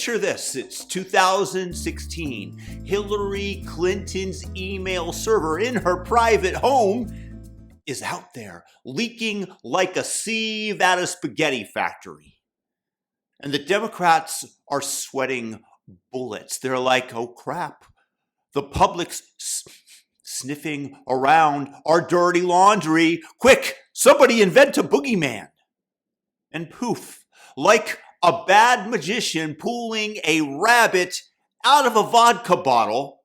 Picture this, it's 2016. Hillary Clinton's email server in her private home is out there, leaking like a sieve at a spaghetti factory. And the Democrats are sweating bullets. They're like, oh crap, the public's sniffing around our dirty laundry. Quick, somebody invent a boogeyman. And poof, like a bad magician pulling a rabbit out of a vodka bottle,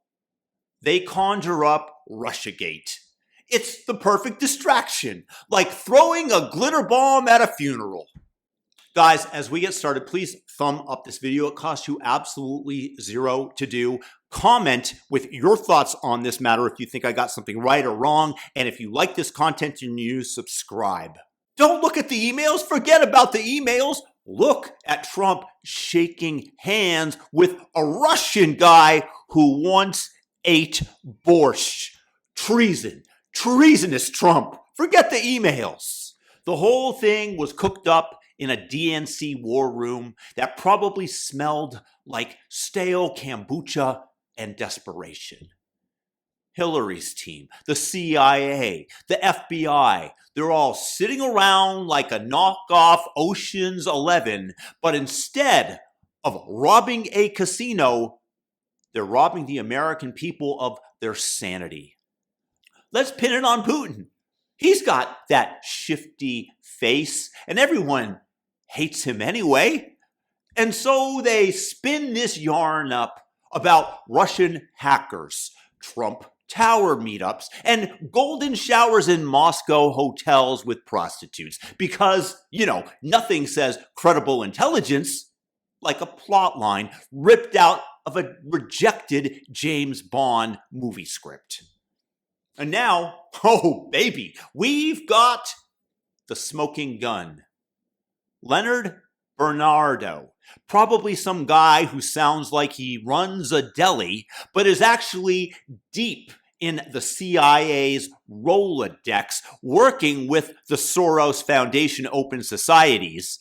they conjure up Russiagate. It's the perfect distraction, like throwing a glitter bomb at a funeral. Guys, as we get started, please thumb up this video. It costs you absolutely zero to do. Comment with your thoughts on this matter if you think I got something right or wrong. And if you like this content and you subscribe. Don't look at the emails. Forget about the emails. Look at Trump shaking hands with a Russian guy who once ate borscht. Treason. Treasonous Trump. Forget the emails. The whole thing was cooked up in a DNC war room that probably smelled like stale kombucha and desperation. Hillary's team, the CIA, the FBI, they're all sitting around like a knockoff Ocean's 11, but instead of robbing a casino, they're robbing the American people of their sanity. Let's pin it on Putin. He's got that shifty face, and everyone hates him anyway. And so they spin this yarn up about Russian hackers, Trump Tower meetups, and golden showers in Moscow hotels with prostitutes. Because, nothing says credible intelligence like a plot line ripped out of a rejected James Bond movie script. And now, oh baby, we've got the smoking gun. Leonard Bernardo, probably some guy who sounds like he runs a deli, but is actually deep in the CIA's Rolodex, working with the Soros Foundation Open Societies,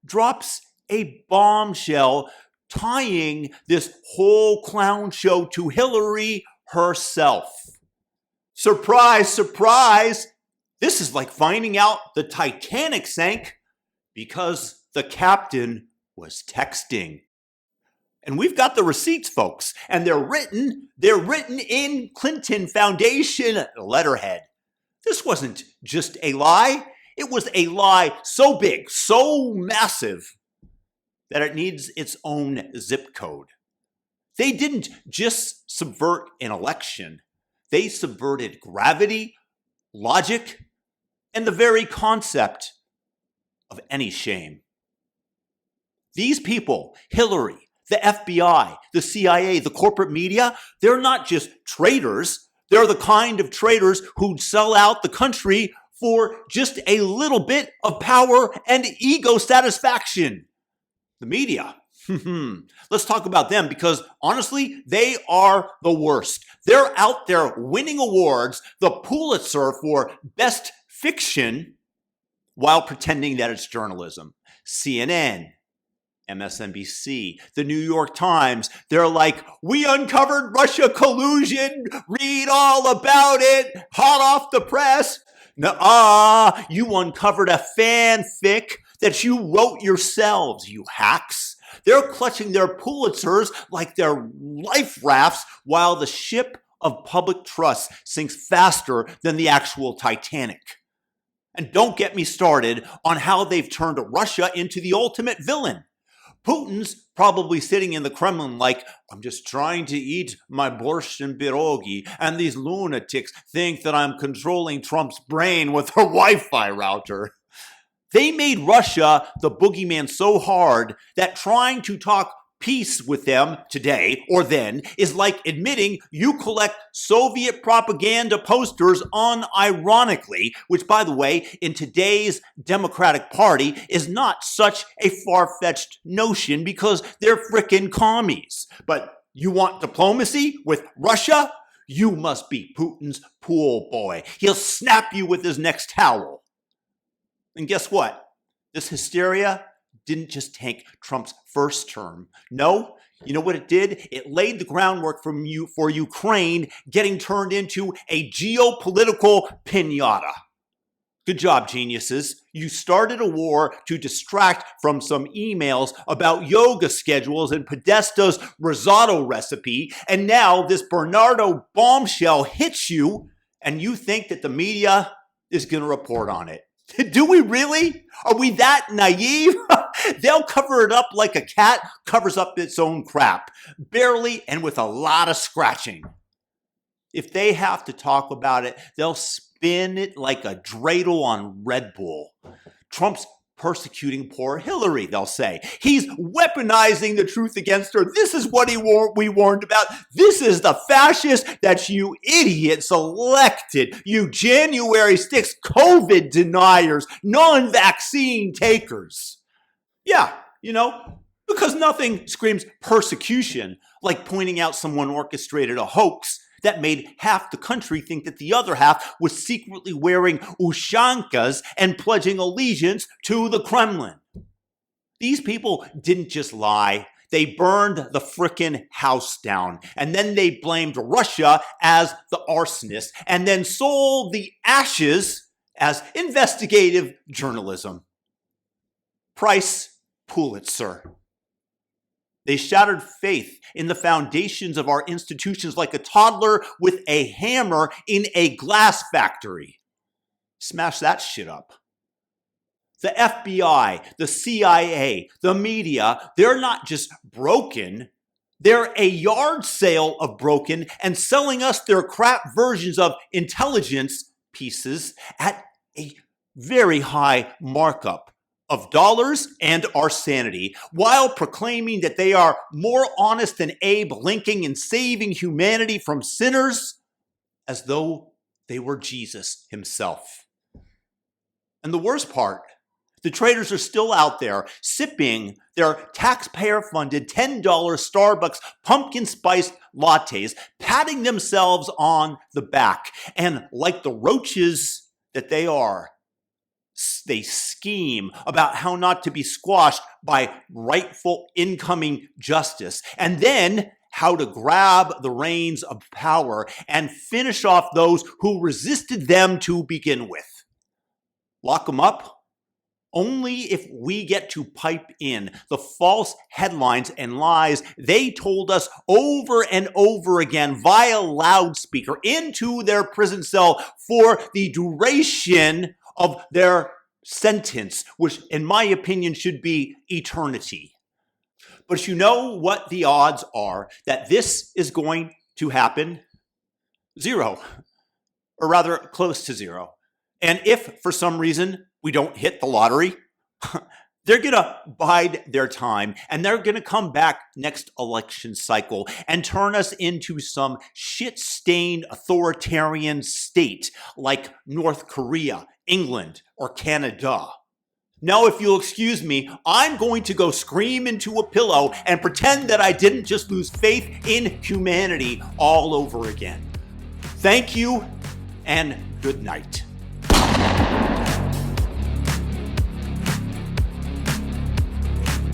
drops a bombshell tying this whole clown show to Hillary herself. Surprise, surprise! This is like finding out the Titanic sank because the captain was texting. And we've got the receipts, folks, and they're written in Clinton Foundation letterhead. This wasn't just a lie. It was a lie so big, so massive, that it needs its own zip code. They didn't just subvert an election. They subverted gravity, logic, and the very concept of any shame. These people, Hillary, the FBI, the CIA, the corporate media, they're not just traitors. They're the kind of traitors who'd sell out the country for just a little bit of power and ego satisfaction. The media. Let's talk about them because honestly, they are the worst. They're out there winning awards, the Pulitzer for best fiction, while pretending that it's journalism. CNN, MSNBC, the New York Times, they're like, we uncovered Russia collusion, read all about it, hot off the press. Nuh-uh, you uncovered a fanfic that you wrote yourselves, you hacks. They're clutching their Pulitzers like they're life rafts while the ship of public trust sinks faster than the actual Titanic. And don't get me started on how they've turned Russia into the ultimate villain. Putin's probably sitting in the Kremlin like, I'm just trying to eat my borscht and pierogi, and these lunatics think that I'm controlling Trump's brain with a Wi-Fi router. They made Russia the boogeyman so hard that trying to talk peace with them today or then is like admitting you collect Soviet propaganda posters unironically, which, by the way, in today's Democratic Party is not such a far-fetched notion because they're frickin' commies. But you want diplomacy with Russia? You must be Putin's pool boy. He'll snap you with his next towel. And guess what? This hysteria didn't just tank Trump's first term. No, you know what it did? It laid the groundwork for Ukraine getting turned into a geopolitical piñata. Good job, geniuses. You started a war to distract from some emails about yoga schedules and Podesta's risotto recipe, and now this Bernardo bombshell hits you, and you think that the media is going to report on it. Do we really? Are we that naive? They'll cover it up like a cat covers up its own crap, barely and with a lot of scratching. If they have to talk about it, they'll spin it like a dreidel on Red Bull. Trump's persecuting poor Hillary, they'll say. He's weaponizing the truth against her. This is what we warned about. This is the fascist that you idiots elected. You January 6th COVID deniers, non-vaccine takers. Yeah, because nothing screams persecution like pointing out someone orchestrated a hoax that made half the country think that the other half was secretly wearing ushankas and pledging allegiance to the Kremlin. These people didn't just lie. They burned the frickin' house down. And then they blamed Russia as the arsonist and then sold the ashes as investigative journalism. Price Pulitzer. They shattered faith in the foundations of our institutions like a toddler with a hammer in a glass factory. Smash that shit up. The FBI, the CIA, the media, they're not just broken. They're a yard sale of broken and selling us their crap versions of intelligence pieces at a very high markup of dollars and our sanity, while proclaiming that they are more honest than Abe Lincoln in saving humanity from sinners, as though they were Jesus himself. And the worst part, the traitors are still out there sipping their taxpayer-funded $10 Starbucks pumpkin spiced lattes, patting themselves on the back, and like the roaches that they are, they scheme about how not to be squashed by rightful incoming justice, and then how to grab the reins of power and finish off those who resisted them to begin with. Lock them up? Only if we get to pipe in the false headlines and lies they told us over and over again via loudspeaker into their prison cell for the duration of their sentence, which in my opinion should be eternity. But you know what the odds are that this is going to happen? Zero, or rather close to zero. And if for some reason we don't hit the lottery, they're going to bide their time and they're going to come back next election cycle and turn us into some shit-stained authoritarian state like North Korea, England, or Canada. Now, if you'll excuse me, I'm going to go scream into a pillow and pretend that I didn't just lose faith in humanity all over again. Thank you and good night.